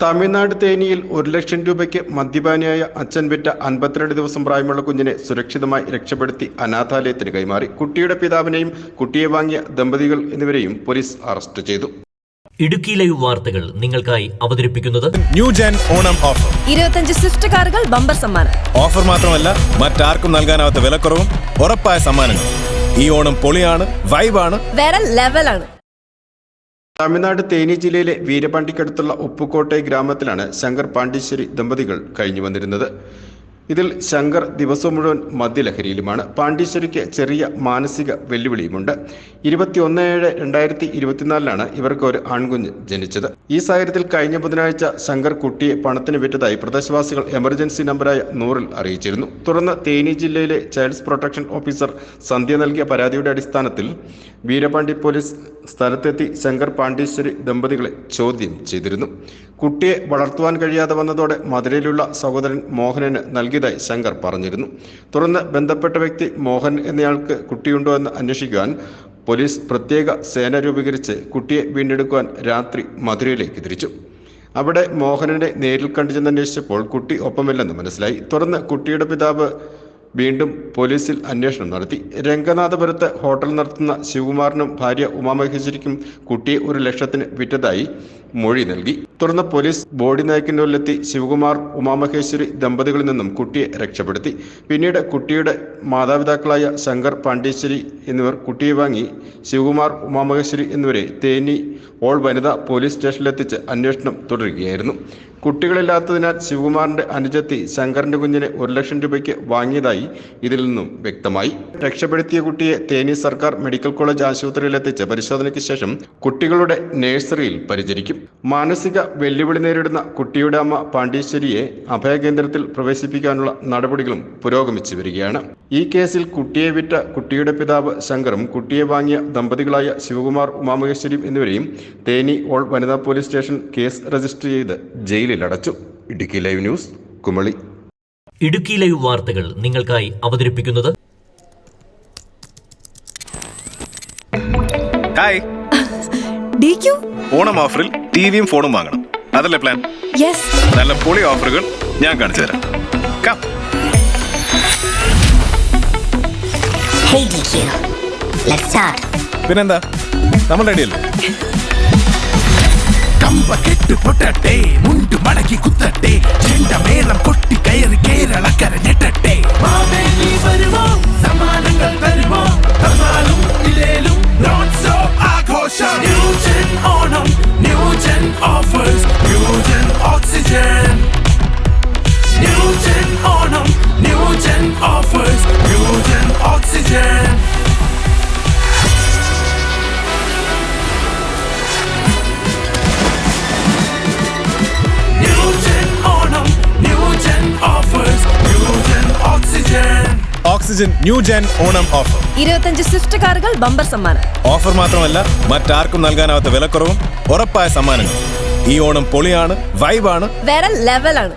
തമിഴ്നാട് തേനിയിൽ 1 ലക്ഷം രൂപയ്ക്ക് മദ്യപാനിയായ അച്ഛൻ വിറ്റ 52 ദിവസം പ്രായമുള്ള കുഞ്ഞിനെ സുരക്ഷിതമായി രക്ഷപ്പെടുത്തി അനാഥാലയത്തിന് കൈമാറി. കുട്ടിയുടെ പിതാവിനെയും കുട്ടിയെ വാങ്ങിയ ദമ്പതികൾ എന്നിവരെയും പോലീസ് അറസ്റ്റ് ചെയ്തു. ഇടുക്കി ലൈവ് വാർത്തകൾ നിങ്ങൾക്കായി അവതരിപ്പിക്കുന്നത് new gen Onam offer. 25 Swift കാറുകൾ ബമ്പർ സമ്മാനം. ഓഫർ മാത്രമല്ല, മറ്റാർക്കും നൽകാനാവാത്ത വിലക്കുറവും ഉറപ്പായ സമ്മാനങ്ങൾ. ഈ ഓണം പൊളിയാണ്, വൈബാണ്, വേറെ ലെവലാണ്. തമിഴ്നാട് തേനി ജില്ലയിലെ വീരപാണ്ടിക്കടുത്തുള്ള ഉപ്പുകോട്ടെ ഗ്രാമത്തിലാണ് ശങ്കർ പാണ്ഡീശ്വരി ദമ്പതികൾ കഴിഞ്ഞു വന്നിരുന്നത്. ഇതിൽ ശങ്കർ ദിവസം മുഴുവൻ മദ്യലഹരിയിലുമാണ്. പാണ്ഡീശ്വരിക്ക് ചെറിയ മാനസിക വെല്ലുവിളിയുമുണ്ട്. 21/7/2024 ഇവർക്ക് ഒരു ആൺകുഞ്ഞ് ജനിച്ചത്. ഈ സാഹചര്യത്തിൽ കഴിഞ്ഞ ബുധനാഴ്ച ശങ്കർ കുട്ടിയെ പണത്തിന് വിറ്റതായി പ്രദേശവാസികൾ എമർജൻസി നമ്പറായ 100-ൽ അറിയിച്ചിരുന്നു. തുടർന്ന് തേനി ജില്ലയിലെ ചൈൽഡ് പ്രൊട്ടക്ഷൻ ഓഫീസർ സന്ധ്യ നൽകിയ പരാതിയുടെ അടിസ്ഥാനത്തിൽ വീരപാണ്ടി പോലീസ് സ്ഥലത്തെത്തി ശങ്കർ പാണ്ഡീശ്വരി ദമ്പതികളെ ചോദ്യം ചെയ്തിരുന്നു. കുട്ടിയെ വളർത്തുവാൻ കഴിയാതെ വന്നതോടെ മധുരയിലുള്ള സഹോദരൻ മോഹനന് നൽകിയതായി ശങ്കർ പറഞ്ഞിരുന്നു. തുടർന്ന് ബന്ധപ്പെട്ട വ്യക്തി മോഹൻ എന്നയാൾക്ക് കുട്ടിയുണ്ടോ എന്ന് അന്വേഷിക്കുവാൻ പോലീസ് പ്രത്യേക സേന രൂപീകരിച്ച് കുട്ടിയെ വീണ്ടെടുക്കുവാൻ രാത്രി മധുരയിലേക്ക് തിരിച്ചു. അവിടെ മോഹനനെ നേരിൽ കണ്ടുചെന്ന് അന്വേഷിച്ചപ്പോൾ കുട്ടി ഒപ്പമില്ലെന്ന് മനസ്സിലായി. തുടർന്ന് കുട്ടിയുടെ പിതാവ് വീണ്ടും പോലീസിൽ അന്വേഷണം നടത്തി. രംഗനാഥപുരത്ത് ഹോട്ടൽ നടത്തുന്ന ശിവകുമാറിനും ഭാര്യ ഉമാമഹേശ്വരിക്കും കുട്ടിയെ 1 ലക്ഷത്തിന് വിറ്റതായി മൊഴി നൽകി. തുടർന്ന് പോലീസ് ബോഡി നായ്ക്കിനുള്ളിലെത്തി ശിവകുമാർ ഉമാമഹേശ്വരി ദമ്പതികളിൽ നിന്നും കുട്ടിയെ രക്ഷപ്പെടുത്തി. പിന്നീട് കുട്ടിയുടെ മാതാപിതാക്കളായ ശങ്കർ പാണ്ഡീശ്വരി എന്നിവർ കുട്ടിയെ വാങ്ങി ശിവകുമാർ ഉമാമഹേശ്വരി എന്നിവരെ തേനി ഓൾ വനിതാ പോലീസ് സ്റ്റേഷനിലെത്തിച്ച് അന്വേഷണം തുടരുകയായിരുന്നു. കുട്ടികളില്ലാത്തതിനാൽ ശിവകുമാറിന്റെ അനുജത്തി ശങ്കറിന്റെ കുഞ്ഞിനെ 1 ലക്ഷം രൂപയ്ക്ക് വാങ്ങിയതായി ഇതിൽ നിന്നും വ്യക്തമായി. രക്ഷപ്പെടുത്തിയ കുട്ടിയെ തേനി സർക്കാർ മെഡിക്കൽ കോളേജ് ആശുപത്രിയിലെത്തിച്ച് പരിശോധനയ്ക്ക് ശേഷം കുട്ടികളുടെ നഴ്സറിയിൽ പരിചരിക്കും. മാനസിക വെല്ലുവിളി നേരിടുന്ന കുട്ടിയുടെ അമ്മ പാണ്ഡീശ്വരിയെ അഭയകേന്ദ്രത്തിൽ പ്രവേശിപ്പിക്കാനുള്ള നടപടികളും പുരോഗമിച്ചു വരികയാണ്. ഈ കേസിൽ കുട്ടിയെ വിറ്റ കുട്ടിയുടെ പിതാവ് ശങ്കറും കുട്ടിയെ വാങ്ങിയ ദമ്പതികളായ ശിവകുമാർ ഉമാമഹേശ്വരിയും എന്നിവരെയും തേനി ഓൾ വനിതാ പോലീസ് സ്റ്റേഷൻ കേസ് രജിസ്റ്റർ ചെയ്ത് ജയിലിലടച്ചു. Idukki live news, Kumily. Idukki live വാർത്തകൾ നിങ്ങൾക്കായി അവതരിപ്പിക്കുന്നത് ഹായ്. ഓണം ഓഫറിൽ ടിവിയും ഫോണും വാങ്ങണം, അതല്ലേ പ്ലാൻ? നല്ല പൊളി ഓഫറുകൾ ഞാൻ കാണിച്ചു തരാം. പിന്നെന്താ, നമ്മൾ റെഡിയല്ലേ? കമ്പ കെട്ട് പൊട്ടട്ടെ, മുണ്ടു മടക്കി കുത്തട്ടെ, ചെണ്ടമേളം കൊട്ടി കയറി കേരളക്കര ഞെട്ടട്ടെ. മാവേലി വരുമോ, സമ്മാനങ്ങൾ തരുമോ, തന്നാലും ഇല്ലേലും നോൺ സ്റ്റോപ്പ് ആഘോഷം. New gen Onam, new gen offers, new gen oxygen. New gen Onam, new gen offers, new gen oxygen. Oxygen new gen Onam offer. 25 Swift കാറുകൾ ബമ്പർ സമ്മാനം. ഓഫർ മാത്രമല്ല, മറ്റാർക്കും നൽകാനാവാത്ത വിലക്കുറവും ഉറപ്പായ സമ്മാനങ്ങൾ. ഈ ഓണം പൊളിയാണ്, വൈബാണ്, വേറെ ലെവലാണ്.